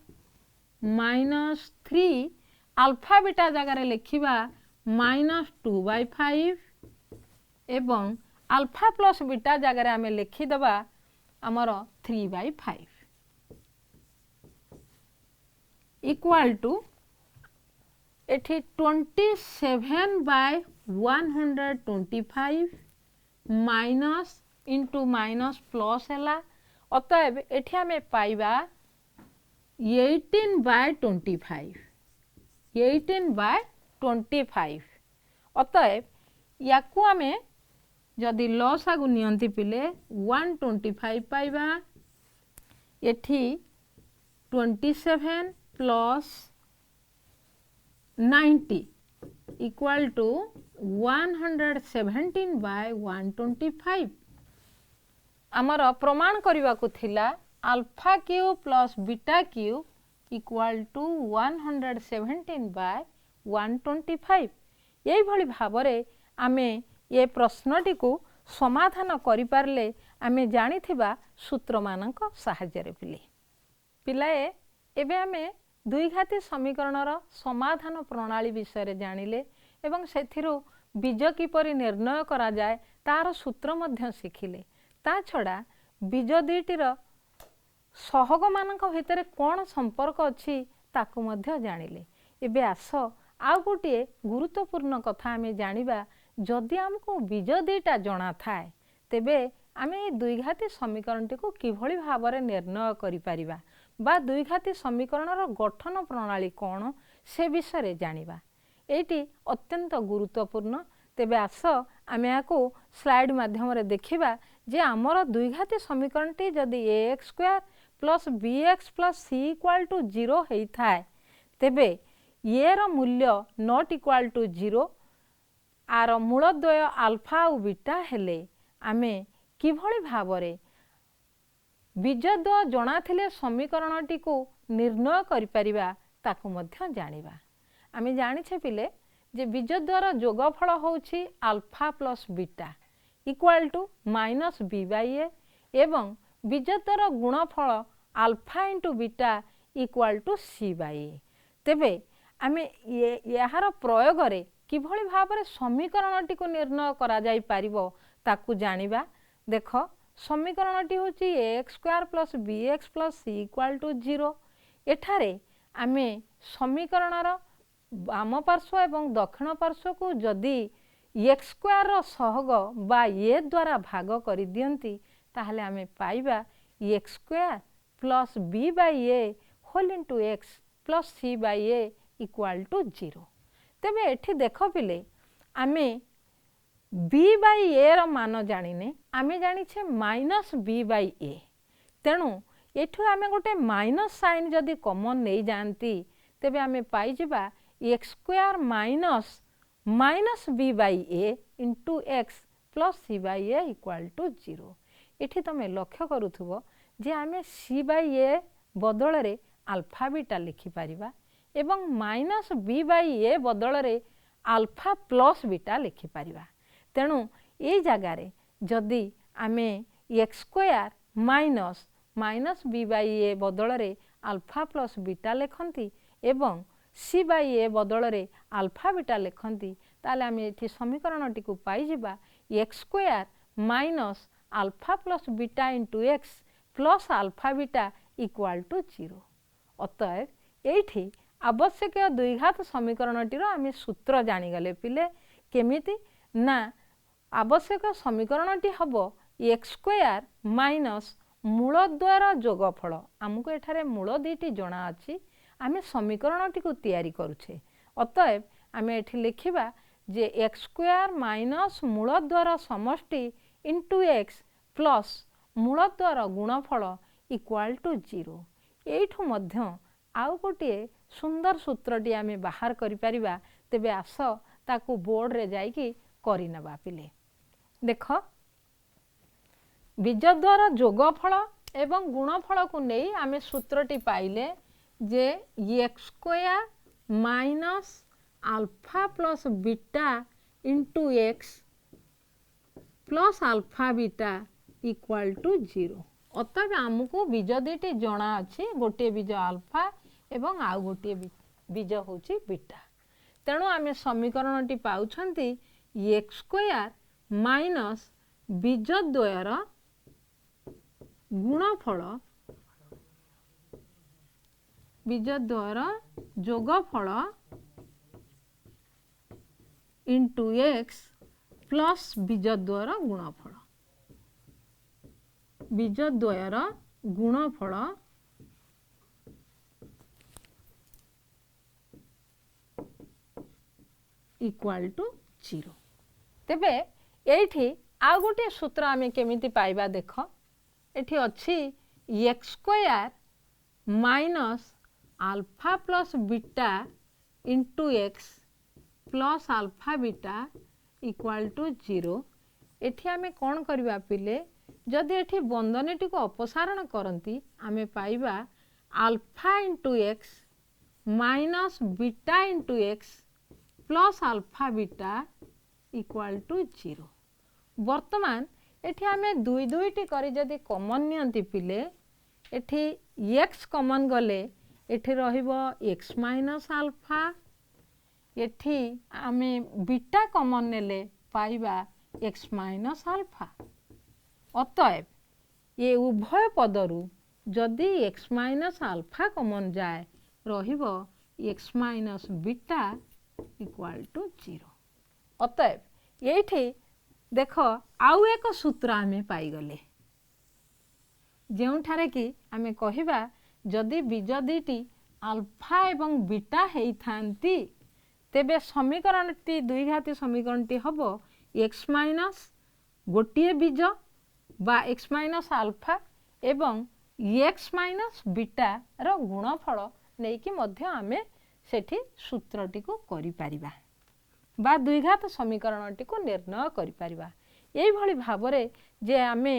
-3 अल्फा बीटा जगह लिखिबा -2/5 एवं अल्फा प्लस बीटा जगह आमे लिखिदबा आमर 3/5 इक्वाल टू एठी 27/125 माइनस इंटू माइनस प्लस हैला। अतएव एठी आमे पाइबा 18/25 18/25। अतएव याकू आमे जदि लसागु नियंती पिले 125 पाइबा। एठी 27 प्लस 90 इक्वल टू 117/125। आमर प्रमाण करने को थिला alpha cube plus beta cube equal to 117/125। यही भली भावरे आमे ये प्रश्नटी को समाधान करि पारले आमे जानिथिबा सूत्र मानक सहाय्य पिले पिलाए एबे आमे द्विघाती समीकरणर समाधान प्रणाली विषय जानिले एवं सेथिरु बीज किपरि निर्णय करा जाए तार सूत्र मध्य शिखिले। ता छड़ा बीज दुईटीर सहग मानक भितर कौन संपर्क अच्छी ताकू मध्य जानिले। एबे आस आउ गोटे गुरुत्वपूर्ण कथा आमे जानिबा। जदि आमको बीज दुईटा जना थाए तेबे आमे द्विघाती समीकरणटी को किभली भाबरे निर्णय करि परिबा बा द्विघाती समीकरणर गठन प्रणाली कौन से विषय जानिबा। एटी अत्यंत गुरुत्वपूर्ण। तेबे आस आमे याको स्लाइड माध्यम रे देखिबा जे आमर द्विघाती समीकरणटी जदि ax² plus bx plus c equal to 0 हेई थाए तेबे ए रो मूल्य नॉट इक्वल टू 0 आर मूलद्वय आल्फा और बीटा हेले आमे किभଳି भाबरे बीजद्वय जणाथिले समीकरणटी को निर्णय करि परिबा ताकू मध्य जानिबा। आमे जानिछे पिले जे बीजद्वयर जोगफल होउछि alpha plus beta equal to minus b by a एवं बीजद्वयर गुणफल alpha into beta equal to c by a. तेबे आमे यार प्रयोग रे किभଳି भाबरे समीकरणटी को निर्णय करा जाई पारिबो ताकू जानिबा। देख समीकरणटी होछि x square plus b x plus c equal to 0। एठारे आमे समीकरणर बाम पार्श्व एवं दक्षिण पार्श्व को जदि एक्स स्क्वायर सहग बा ए द्वारा भाग कर दियंती ताहले आमे पाइबा x square plus b by a whole into x plus c by a equal to 0। तेबे एठी देख पिले आमे बी बाई ए रो मान जानिने आमे जानिछे माइनस बी बाई ए तेणु एठु आमे गोटे माइनस साइन जदि कॉमन नहीं जानती तेबे आमे पाई जिबा x square minus minus b by a into x plus c by a equal to 0। एठी तमे लक्ष्य करूथुबो जे आमे सी बाई ए बदल रे अल्फा बीटा लिखि पारिबा एवं माइनस बी बाई ए बदल रे अल्फा प्लस बीटा लिखि पारिबा। तेणु ये जगार जदि आमे x square minus minus b by a बदल रे अल्फा प्लस बीटा लिखती एवं सी बाई ए बदल रे अल्फा बीटा लिखती ताले आमे एठी समीकरणटी को पाई जिबा x square minus alpha plus beta into x plus alpha beta equal to 0। अतएव एठी आवश्यक द्विघात समीकरणटीर आमे सूत्र जानिगले पिले केमिति ना आवश्यक समीकरणटी हबो एक्स स्क्वायर माइनस मूलद्वयर जोगफल आमको एठारे मूल दुईटी जना अछि आमे समीकरणटी को तैयारी करूछे। अतएव आमे एठी लिखिबा जे एक्स स्क्वायर माइनस मूलद्वयर समष्टि इंटू एक्स प्लस मूलद्वयर गुणफल इक्वल टू 0। एठू मध्य आउ गोटे सुंदर सूत्रटी आमे बाहर करि परिबा। तेबे आस ताकू बोर्ड रे जाइकी करि नबा पिले। देख बीजद्वयर जोगफल एवं गुणफल को नहीं आमे सूत्रटी पाइले जे x square minus alpha plus beta into x plus alpha beta equal to 0। अतएव आमको बीज दुईटी जना अच्छी गोटे बीज अल्फा एवं आउ गोटे बीज होची बीटा। तेणु आमे समीकरणटी पाउछंती एक्स स्क्वायर माइनस बीजद्वयर गुणफल बीजद्वयर जोगफल इंटू एक्स प्लस बीजद्वयर गुणफल बीजद्वयर गुणफल इक्वल टू 0। तेबे एठी आ गोटे सूत्र आमे केमिति पाइबा देख एठी अछि x square minus alpha plus beta into x plus alpha beta equal to 0। एठी आमे कौन करबा पिले जदि एठी बंधनीटी को अपसारण करंती आमे पाइबा alpha into x minus beta into x plus alpha beta equal to 0। वर्तमान एठी आमे दुई दुईटी करी जदि कॉमन नियंती पिले एठी एक्स कॉमन गले एठी रहिबो एक्स माइनस अल्फा एठी आमे बीटा कॉमन नेले पाइबा एक्स माइनस अल्फा। अतएव ये उभय पदरु जदि एक्स माइनस अल्फा कॉमन जाए रहिबो x minus beta equal to 0। अतएव एठी देख आउ एक सूत्र आमे पाई गले जेउठारे कि आमे कहिबा जदि बीज दुईटी अल्फा एवं बीटा हेई थांती तेबे समीकरणटी द्विघाती समीकरणटी हबो एक्स माइनस गोटिए बीज बा एक्स माइनस अल्फा एवं एक्स माइनस बीटा रो गुणफल नहीं कि मध्य आमे सेठी सूत्रटी को करि परिबा बा द्विघात समीकरणटी को निर्णय करि परिबा। एई भली भाबरे जे आमे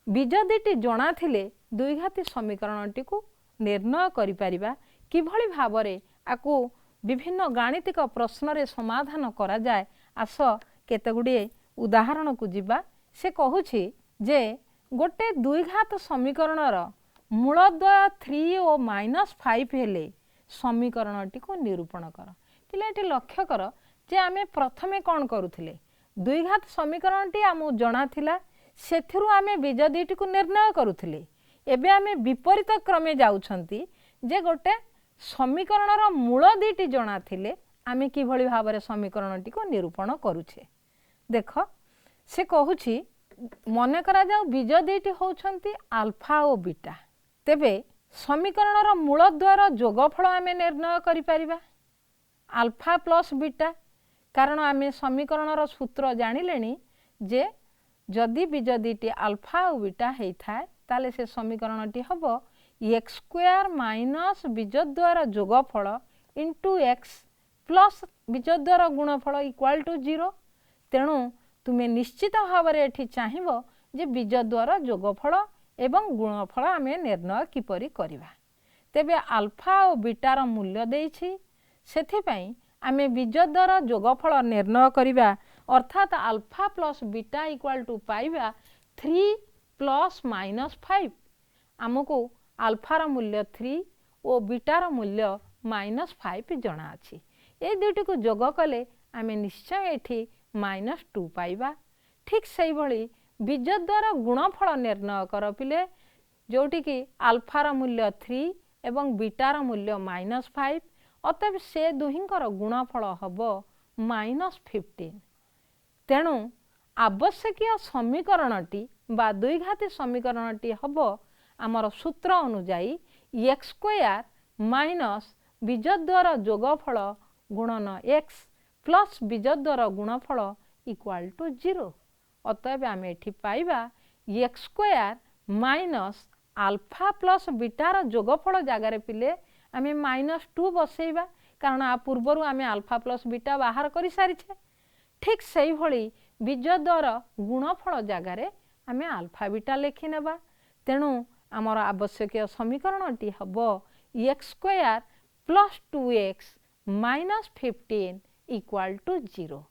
बीज दुईटी जणा थिले द्विघाती समीकरणटी को निर्णय करि परिबा कि भली भाबरे आकु विभिन्न गाणितिक प्रश्न रे समाधान करा जाए। आस केतेगुडी उदाहरण को जिबा। से कहूछि जे गोटे द्विघात समीकरणर मूलद्वय 3 और -5 हेले समीकरणटी को निरूपण कर। पिले एटी लक्ष्य कर जे आमे प्रथमे कौन करुथिले द्विघात समीकरणटी आमु जणा थिला सेथिरु आमे बीज दुईटी को निर्णय करुथिले। एबे आमे विपरीत क्रमे जाउछंती जे गोटे समीकरणर मूल दुईटी जणा थिले आमे कि भली भाबरे समीकरणटी को निरूपण करूछे। देख से कहूछि मन करा जाऊ बीज दुईटी होउछंती अल्फा और बीटा। तेबे समीकरणर मूलद्वयर जोगफल आमे निर्णय करि परिबा अल्फा प्लस बीटा। कारण आमे समीकरणर सूत्र जानिलेनी जे जदि बीज दुईटी अल्फा और बीटा हेइथाय ताले से समीकरणटी हबो एक्स स्क्वायर माइनस बीजद्वयर जोगफल इंटू एक्स प्लस बीजद्वयर गुणफल इक्वाल टू 0। तेणु तुमे निश्चित भाव में एठी चाहिबो जे बीजद्वयर जोगफल एवं गुणफल आमे निर्णय किपरि करिबा। तेबे अल्फा और बीटार मूल्य देइछि सेथिपई आमे बीजद्वयर जोगफल निर्णय करिबा अर्थात alpha plus beta equal to पाइबा 3 प्लस -5। आमको अल्फार मूल्य 3 और बीटार मूल्य -5 जना अछि। ए दुईटी को जोग कले आमे निश्चय एठी -2 पाइबा। ठीक सही भली बीजद्वयर गुणफल निर्णय कर पिले जोटी कि अल्फार मूल्य 3 एवं बीटार मूल्य -5 अतएव से दुहिंकर गुणफल हबो -15। तेणु आवश्यकीय समीकरणटी बा द्विघाती समीकरणटी हबो आमर सूत्र अनुजाई एक्स स्क्वायर माइनस बीजद्वयर जोगफल गुणन एक्स प्लस बीजद्वयर गुणफल इक्वाल टू 0। अतएव आम एठी पाइबा x square minus alpha plus बीटार जोगफल जगार पिले आम -2 बसैबा कारण आ पूर्वर आम अल्फा प्लस बीटा बाहर कर सारीछे। ठीक सही भली बीजद्वयर गुणफल जगार आम अल्फा बीटा लिखि नेबा। तेणु आमर आवश्यक समीकरणटी हबो x square plus 2x minus 15 equal to 0।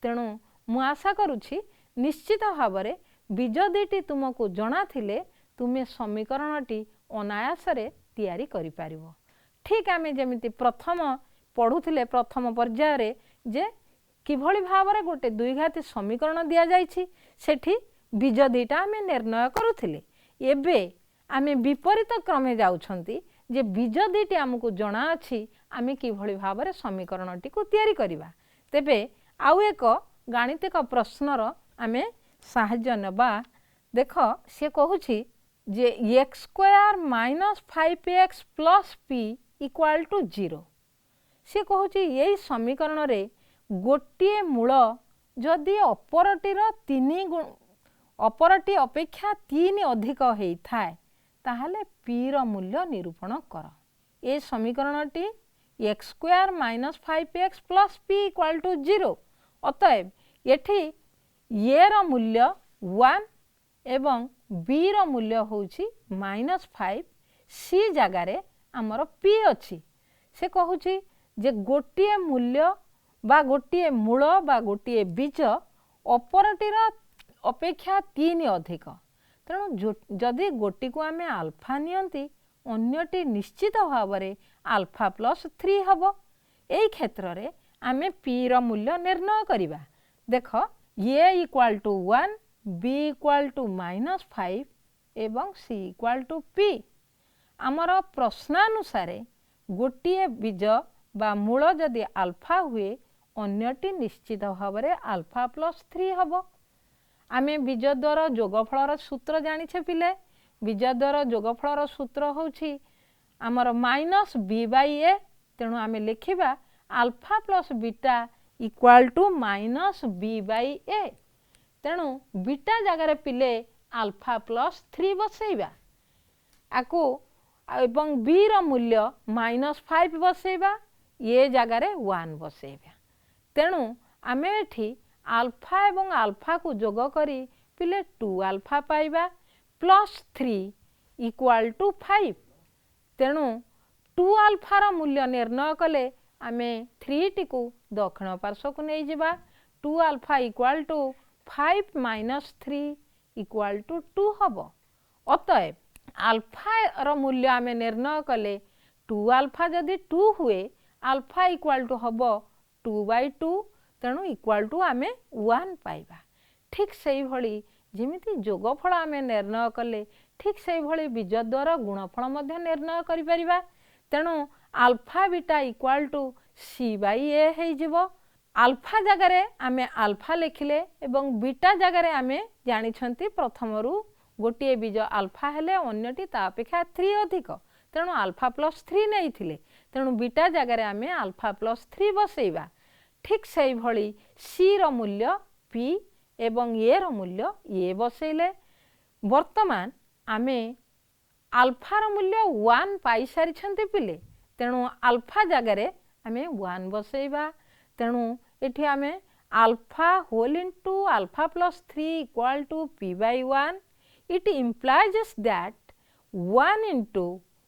तेणु मु आशा करुछि निश्चित भाव में बीज दुईटी तुमको जणा थिले तुमे समीकरणटी अनायासरे तैयारी करि पारिबो। ठीक आमे जेमिति प्रथम पढ़ुथिले प्रथम पर्याय रे जे किभଳି भावरे गोटे द्विघाती समीकरण दिया जाइछि सेठी बीज दुईटा आमे निर्णय करुथिले। एबे आमे विपरीत क्रमे जाउछंती जे बीज दुईटी आमको जणा अछि आमे किभଳି भावरे समीकरणटी को तैयारी करिबा। तेबे आउ एक गाणितिक प्रश्नर आमे साहाय्य नेबा। देख से कहूछि जे x square minus 5x plus p equal to 0। से कहूछि यही समीकरण रे गोटे मूल जदि अपरटी अपेक्षा 3 अधिक होइथाय ताहले पी रो मूल्य निरूपण कर। ए समीकरणटी x square minus 5x plus p equal to 0। अतएव एठी ए रो मूल्य 1 एवं बी रो मूल्य होउछि -5 सी जगार आमर पी अछि। से कहूछि जे गोटे मूल्य बा गोटे मूल बा गोटे बीज अपरटीर अपेक्षा 3 अधिक। तेणु जदि गोटी को आमे अल्फा नियंती अन्यटी निश्चित भाव में अल्फा प्लस 3 हबो। एई क्षेत्र रे आमे पी रो मूल्य निर्णय करिबा। देख a equal to 1 b equal to -5 एवं सी इक्वाल टू पी। आमर प्रश्नानुसार गोटे बीज बा मूल जदि अल्फा हुए अन्यटी निश्चित भाव में अल्फा प्लस 3 हबो। आमे बीजद्वयर जोगफलर सूत्र जानिछे पिले। बीजद्वयर जोगफलर सूत्र होउछि आमर माइनस बी बाई ए। तेणु आमे लिखिबा alpha plus beta equal to minus b by a. तेणु बीटा जगार पिले अल्फा प्लस 3 बसैबा आकु एवं बी रो मूल्य -5 बसैबा ए जगार 1 बसेबा। तेणु आमे एठी आल्फा एवं आल्फा को जोग करी पिले 2 आल्फा पाइबा प्लस 3 इक्वाल टू 5। तेणु 2 आल्फार मूल्य निर्णय कले आमे 3 टी को दक्षिण पार्श्व को नहीं जिबा। 2 alpha equal to 5 minus 3 equal to 2 हबो। अतएव आल्फा रो मूल्य आमे निर्णय कले 2 आल्फा जदि 2 हुए आल्फा इक्वाल टू हबो 2/2। तेणु इक्वाल टू आमे 1 पाइबा। ठीक से भली जिमिति जोगफल आमे निर्णय कले ठीक से भली बीजद्वार गुणफल मध्य निर्णय करि परिबा। तेणु alpha beta equal to c/a हे जिवो। आल्फा जगारे आमे आल्फा लिखिले एवं बीटा जगारे आमे जानि छंती प्रथमरु गोटे बीज आल्फा हेले अन्यटी ता अपेक्षा 3 अधिक। तेणु आल्फा प्लस 3 नहीं थिले। तेणु बीटा जगारे आमे आल्फा प्लस 3 बसेइबा। ठीक से भली सी रो मूल्य p एवं ए रो मूल्य ए बसेइले वर्तमान आमे आल्फा रो मूल्य 1 पाई सारी छंती पिले। तेणु आल्फा जगारे आमे 1 बसेइबा। तेणु एठी आमे alpha whole into alpha plus 3 equal to p/1 it implies that 1 into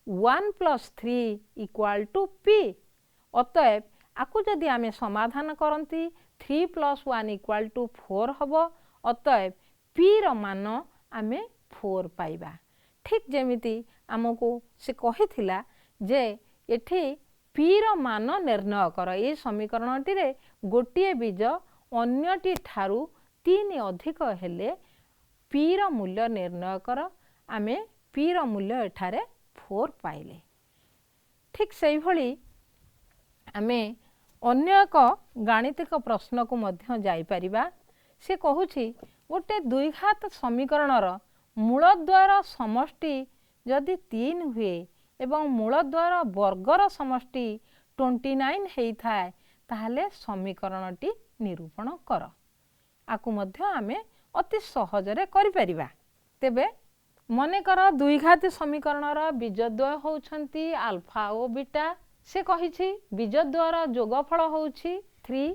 1 plus 3 equal to p। अतएव आकु जदि आमे समाधान करंती 3 plus 1 इक्वल टू 4 हबो। अतएव p रो मान आमे 4 पाइबा। ठीक जेमिति आमको से कहिथिला जे एठी p रो मान निर्णय कर। ए समीकरणटी रे गोटे बीज अन्यटी ठारू 3 अधिक हेले p रो मूल्य निर्णय कर। आमे p रो मूल्य एठारे 4 पाइले। ठीक से भली आमे अन्य एक गाणितिक प्रश्न को मध्य जाई परिबा। से कहूची गोटे द्विघात समीकरणर मूलद्वार समष्टि जदि 3 हुए एवं मूलद्वार वर्गर समष्टि 29 हेई थाए ताहले समीकरणटी निरूपण कर। आकु मध्य आमे अति सहजरे करि परिबा। तेबे मने कर द्विघाती समीकरणर बीजद्वय होउछंती आल्फा और बीटा। से कहिछि बीजद्वयर जोगफल होउछि 3।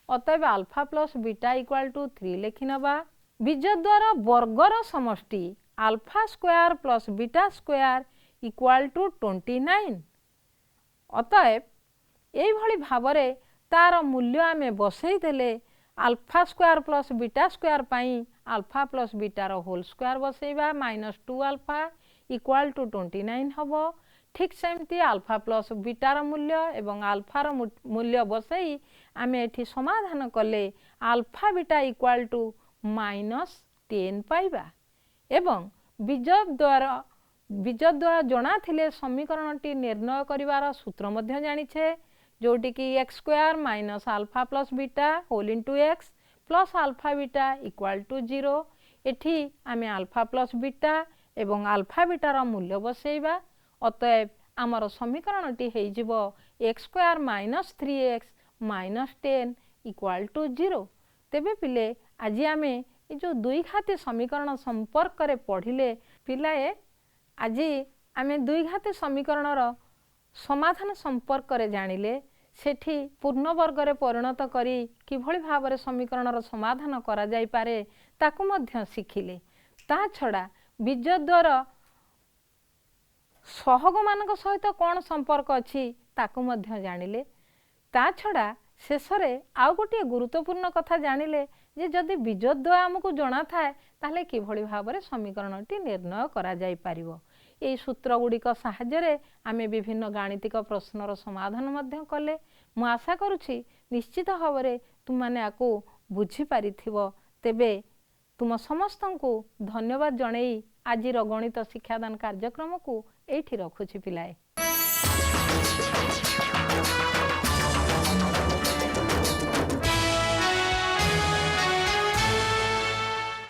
अतएव alpha plus beta equal to 3 लेखि नबा। बीजद्वयर वर्गर समष्टि alpha square plus beta square equal to 29। अतएव एई भली भावरे तार मूल्य आमे बसई देले alpha square plus beta square पाई आल्फा प्लस बीटा रो होल स्क्वायर बसैबा माइनस 2 आल्फा इक्वल टू 29 हबो। ठीक सेमती आल्फा प्लस बीटा रो मूल्य एवं आल्फा रो मूल्य बसई आमे एठी समाधान कले आल्फा बीटा इक्वल टू -10 पाइबा। एवं बीजद्वय जणा थिले समीकरणटी निर्णय करिवार सूत्र मध्य जानिछे जोटी कि x square minus alpha plus beta whole into x plus alpha beta equal to 0। एठी आमे आल्फा प्लस बीटा एवं आल्फा बीटार मूल्य बसैबा। अतएव आमर समीकरणटी हेई जिवो x square minus 3x minus 10 equal to 0। तेबे पिले आज आमे ए जो द्विघाती समीकरण संपर्क रे पढ़िले पिलाए आज आमे द्विघाती समीकरणर समाधान संपर्क रे जानिले सेठी पूर्ण वर्ग रे परिणत करी किभଳି भाबरे समीकरणर समाधान करा जाई पारे ताकु मध्य शिखिले। ता छडा बीजद्वयर सहग मानक सहित कोन संपर्क अछि ताकु मध्य जानिले। ता छडा शेषरे आउ गोटे गुरुत्वपूर्ण कथा जानिले जे जदि बीजद्वय हमकु जणा थाए ताहले किभଳି भाबरे समीकरणटी निर्णय करा जाई पारिबो। एई सूत्र गुड़िक साहाय्य आमे विभिन्न गाणितिक प्रश्नर समाधान मध्य कले। मु आशा करुछि निश्चित भावरे तुम माने आकु बुझी पारिथिबो। तेबे तुम समस्तंकु धन्यवाद जणेई आजिर गणित शिक्षादान कार्यक्रम को एठी रखुछि पिलाए।